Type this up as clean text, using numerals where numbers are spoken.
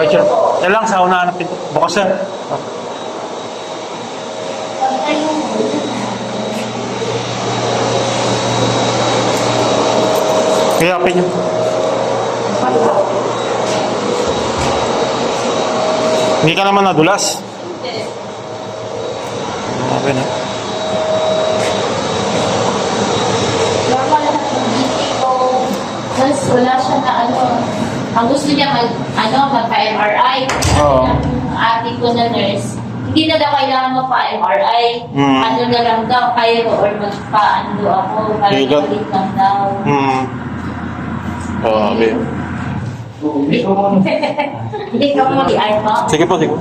picture. Yan lang, sa unahan ng pinto. Bukas sir. Kaya apin nyo. Hindi ka naman nadulas. Okay na. Normal na hindi ko. Mas wala siya na ano. Ang gusto niya magpa-MRI. Oo. Ang ate ko na nurse, hindi na daw kailangan magpa-MRI. Mm. Ano na lang daw, kaya ko or magpa-ano ako. Para Hilot. ulit lang daw. Okay. Hindi ka mo di-ay mo. Sige po, sige.